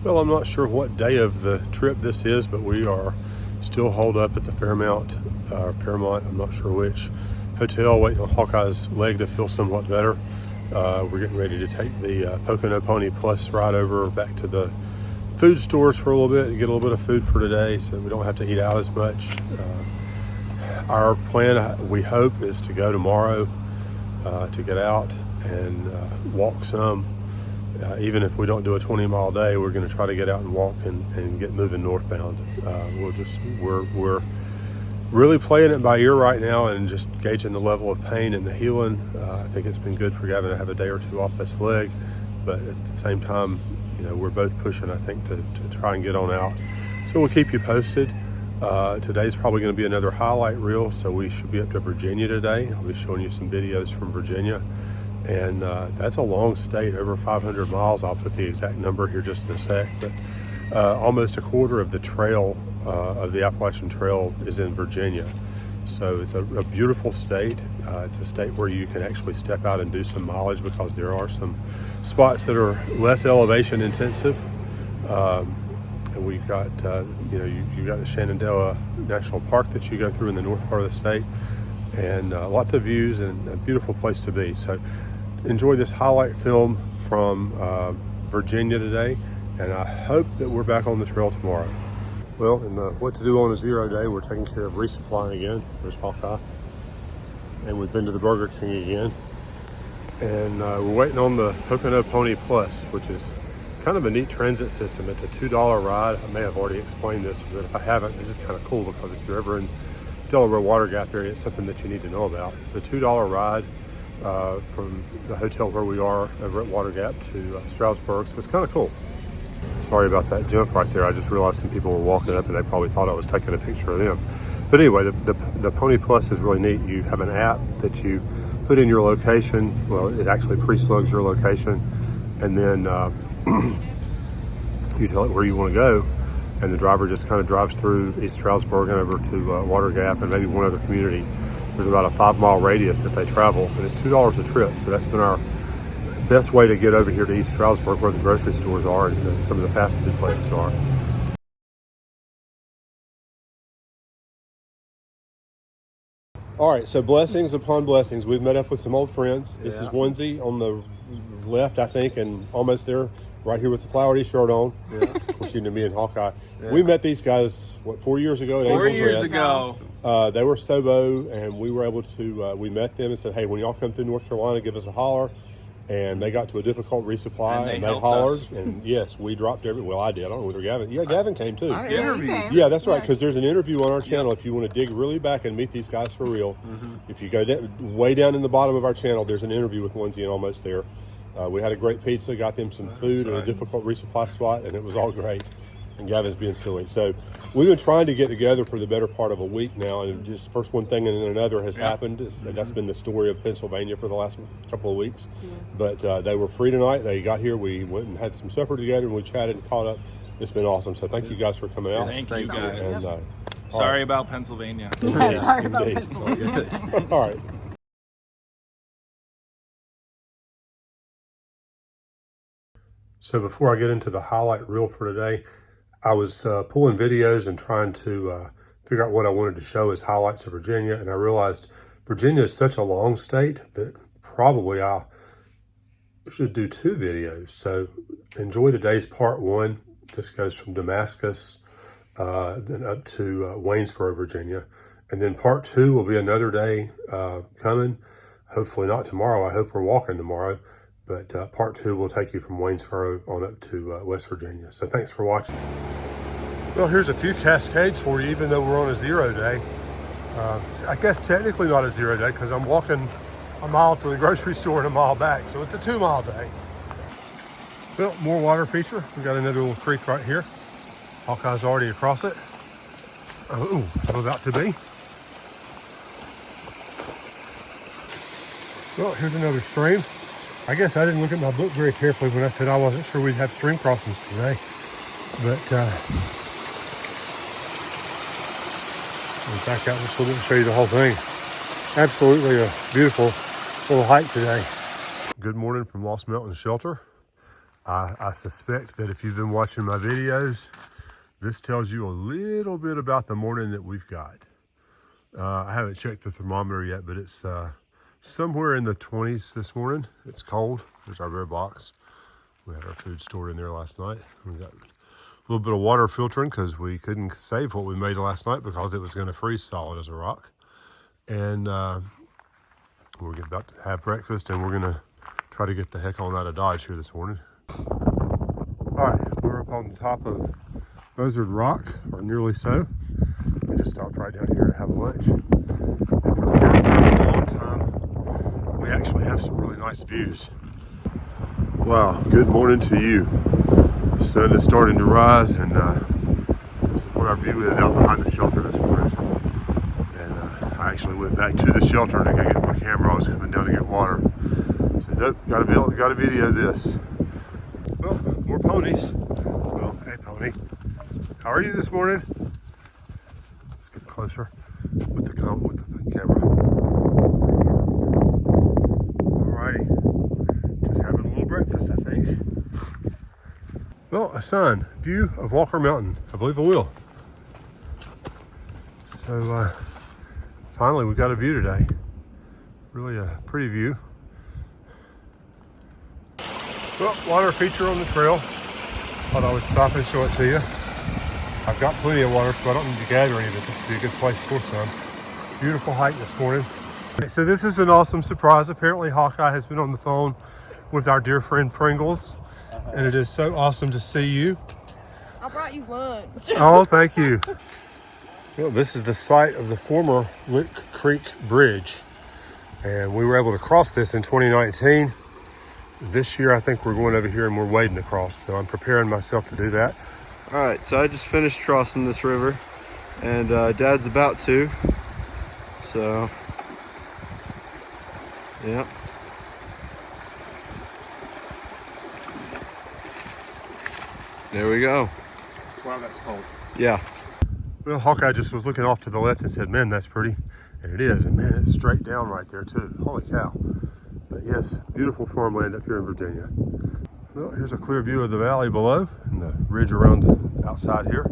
Well, I'm not sure what day of the trip this is, but we are still holed up at the Fairmont, I'm not sure which hotel, waiting on Hawkeye's leg to feel somewhat better. We're getting ready to take the Pocono Pony Plus ride over back to the food stores for a little bit and get a little bit of food for today so we don't have to eat out as much. Our plan, we hope, is to go tomorrow to get out and walk some. Even if we don't do a 20-mile day, we're going to try to get out and walk and get moving northbound. We're really playing it by ear right now and just gauging the level of pain and the healing. I think it's been good for Gavin to have a day or two off this leg, but at the same time, you know, we're both pushing, I think, to try and get on out. So we'll keep you posted. Today's probably going to be another highlight reel, so we should be up to Virginia today. I'll be showing you some videos from Virginia. And that's a long state, over 500 miles. I'll put the exact number here just in a sec, but almost a quarter of the trail, of the Appalachian Trail, is in Virginia. So it's a beautiful state. It's a state where you can actually step out and do some mileage because there are some spots that are less elevation intensive. And we've got, you've got the Shenandoah National Park that you go through in the north part of the state, and lots of views and a beautiful place to be. So enjoy this highlight film from Virginia today, and I hope that we're back on the trail tomorrow. Well, in the what to do on a zero day, we're taking care of resupplying again. There's Hawkeye. And we've been to the Burger King again. And we're waiting on the Pocono Pony Plus, which is kind of a neat transit system. It's a $2 ride. I may have already explained this, but if I haven't, this is kind of cool because if you're ever in Delaware Water Gap area, it's something that you need to know about. It's a $2 ride from the hotel where we are over at Water Gap to Stroudsburg, so it's kind of cool. Sorry about that jump right there. I just realized some people were walking up and they probably thought I was taking a picture of them. But anyway, the Pony Plus is really neat. You have an app that you put in your location. Well, it actually pre-slugs your location, and then you tell it where you want to go, and the driver just kind of drives through East Stroudsburg and over to Water Gap and maybe one other community. There's about a 5-mile radius that they travel, and it's $2 a trip. So that's been our best way to get over here to East Stroudsburg, where the grocery stores are and some of the fast food places are. All right, so blessings upon blessings. We've met up with some old friends. This is Onesie on the left, I think, and almost there, right here with the flowery shirt on. Yeah. Of course, you know me and Hawkeye. Yeah. We met these guys, 4 years ago at Angel's Rest. Ago. They were Sobo, and we were able to, we met them and said, hey, when y'all come through North Carolina, give us a holler. And they got to a difficult resupply, and they hollered. Us. And yes, we dropped well, I did. I don't know whether Gavin. Yeah, Gavin came too. I interviewed. Yeah, that's right, because there's an interview on our channel if you want to dig really back and meet these guys for real. Mm-hmm. If you go way down in the bottom of our channel, there's an interview with Onesie and Almost There. We had a great pizza, got them some food in a difficult resupply spot, and it was all great. And Gavin's being silly. So we've been trying to get together for the better part of a week now, and just first one thing and then another has happened. That's been the story of Pennsylvania for the last couple of weeks. Yeah. But they were free tonight. They got here. We went and had some supper together, and we chatted and caught up. It's been awesome. So thank you guys for coming out. Thank you guys. And, sorry about Pennsylvania. Yeah, sorry about Pennsylvania. All right. So before I get into the highlight reel for today, I was pulling videos and trying to figure out what I wanted to show as highlights of Virginia, and I realized Virginia is such a long state that probably I should do 2 videos. So enjoy today's part 1. This goes from Damascus, then up to Waynesboro, Virginia. And then part 2 will be another day coming. Hopefully not tomorrow. I hope we're walking tomorrow. But part 2 will take you from Waynesboro on up to West Virginia. So thanks for watching. Well, here's a few cascades for you, even though we're on a 0 day. I guess technically not a 0 day because I'm walking a mile to the grocery store and a mile back. So it's a 2-mile day. Well, more water feature. We got another little creek right here. Hawkeye's already across it. Oh, I'm about to be. Well, here's another stream. I guess I didn't look at my book very carefully when I said I wasn't sure we'd have stream crossings today. But I'll back out just a little bit and show you the whole thing. Absolutely a beautiful little hike today. Good morning from Lost Mountain Shelter. I suspect that if you've been watching my videos, this tells you a little bit about the morning that we've got. I haven't checked the thermometer yet, but it's somewhere in the 20s this morning. It's cold. There's our bear box. We had our food stored in there last night. We got a little bit of water filtering because we couldn't save what we made last night because it was going to freeze solid as a rock. And we're about to have breakfast, and we're going to try to get the heck on out of Dodge here this morning. All right, we're up on the top of Buzzard Rock, or nearly so. We just stopped right down here to have lunch. And for the first time in a long time, we actually have some really nice views. Wow, good morning to you. The sun is starting to rise, and this is what our view is out behind the shelter this morning. And I actually went back to the shelter to go get my camera. I was coming down to get water. Said, nope, gotta video this. Well, more ponies. Well, hey pony. How are you this morning? Let's get closer with the camera. Alrighty, just having a little breakfast, I think. Well, a sun, view of Walker Mountain. I believe I will. So, finally we got a view today. Really a pretty view. Well, water feature on the trail. Thought I would stop and show it to you. I've got plenty of water, so I don't need to gather any of it. This would be a good place for some. Beautiful hike this morning. So this is an awesome surprise. Apparently Hawkeye has been on the phone with our dear friend Pringles, and it is so awesome to see you. I brought you lunch. Oh, thank you. Well, this is the site of the former Lick Creek Bridge, and we were able to cross this in 2019. This year, I think we're going over here and we're wading across, so I'm preparing myself to do that. All right, so I just finished crossing this river, and Dad's about to. So, yeah. There we go. Wow, that's cold. Yeah. Well, Hawkeye just was looking off to the left and said, man, that's pretty. And it is, and man, it's straight down right there too. Holy cow. But yes, beautiful farmland up here in Virginia. Well, here's a clear view of the valley below and the ridge around outside here.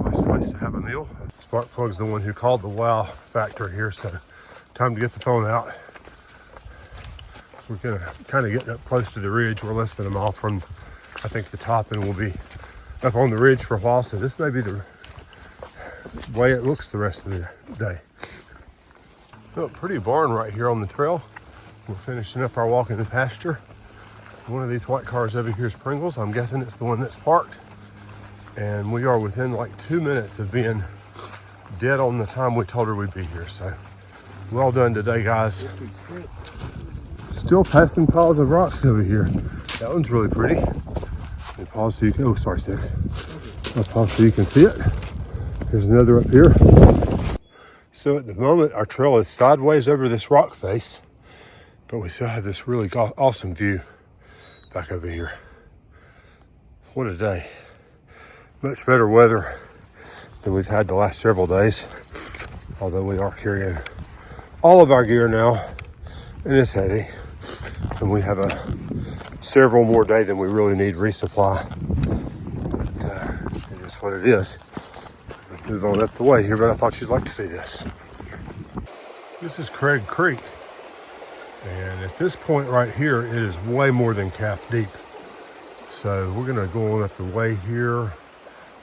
Nice place to have a meal. Sparkplug's the one who called the wow factor here, so time to get the phone out. We're gonna kind of getting up close to the ridge. We're less than a mile from, I think, the top, and we'll be up on the ridge for a while. So this may be the way it looks the rest of the day. Well, pretty barn right here on the trail. We're finishing up our walk in the pasture. One of these white cars over here is Pringles. I'm guessing it's the one that's parked. And we are within like 2 minutes of being dead on the time we told her we'd be here. So well done today, guys. Still passing piles of rocks over here. That one's really pretty. And pause so you can, oh, sorry, Sticks. I'll pause so you can see it. Here's another up here. So at the moment, our trail is sideways over this rock face, but we still have this really awesome view back over here. What a day. Much better weather than we've had the last several days, although we are carrying all of our gear now, and it's heavy. And we have several more days than we really need resupply. But it is what it is. Let's move on up the way here, but I thought you'd like to see this. This is Craig Creek. And at this point right here, it is way more than calf deep. So we're gonna go on up the way here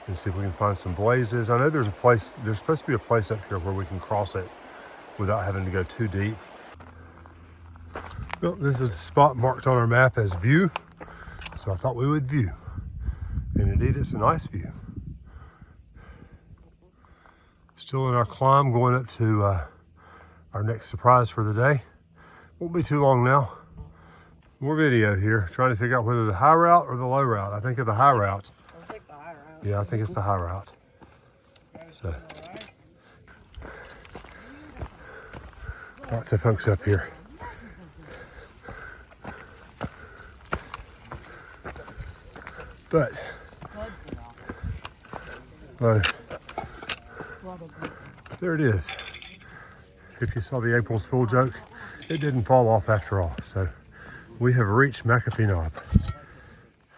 and see if we can find some blazes. I know there's supposed to be a place up here where we can cross it without having to go too deep. Well, this is a spot marked on our map as view, so I thought we would view. And indeed, it's a nice view. Still in our climb, going up to our next surprise for the day. Won't be too long now. More video here, trying to figure out whether the high route or the low route. I think of the high route. I'll take the high route. Yeah, I think it's the high route. So, lots of folks up here. But, there it is. If you saw the April's Fool joke, it didn't fall off after all. So We have reached McAfee Knob.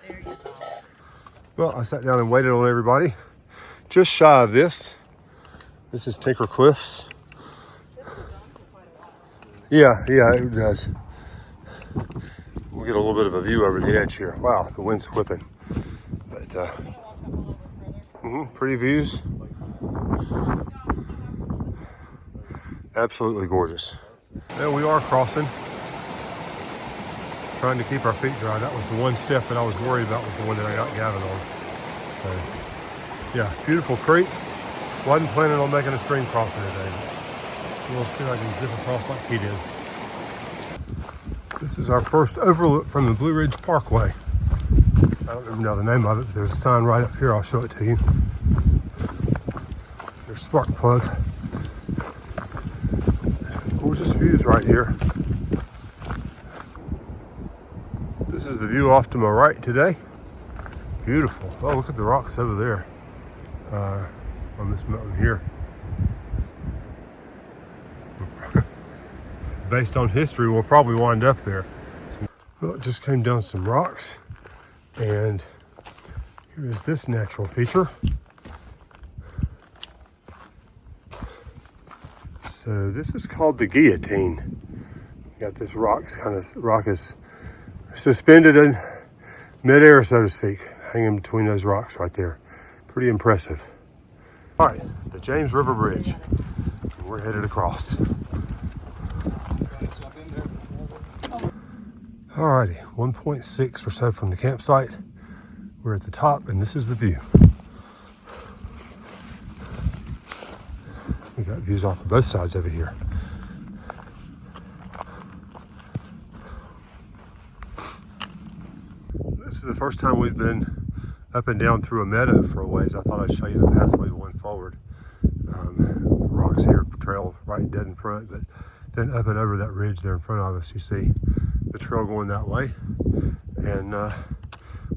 There you go. Well, I sat down and waited on everybody. Just shy of this. This is Tinker Cliffs. Yeah, it does. We'll get a little bit of a view over the edge here. Wow, the wind's whipping. But pretty views. Absolutely gorgeous. There we are crossing. Trying to keep our feet dry. That was the one step that I was worried about, was the one that I got Gavin on. So, yeah, beautiful creek. Wasn't planning on making a stream crossing today. We'll see if I can zip across like he did. This is our first overlook from the Blue Ridge Parkway. I don't even know the name of it, but there's a sign right up here. I'll show it to you. There's spark plug. Gorgeous views right here. This is the view off to my right today. Beautiful. Oh, look at the rocks over there on this mountain here. Based on history, we'll probably wind up there. Well, it just came down some rocks, and here's this natural feature. So this is called the guillotine. You got this rock is suspended in midair, so to speak, hanging between those rocks right there. Pretty impressive. All right, the James River Bridge. We're headed across. All righty, 1.6 or so from the campsite. We're at the top, and this is the view. We got views off of both sides over here. This is the first time we've been up and down through a meadow for a ways. I thought I'd show you the pathway going forward. The rocks here trail right dead in front, but then up and over that ridge there in front of us, you see the trail going that way. And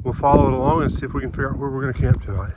we'll follow it along and see if we can figure out where we're going to camp tonight.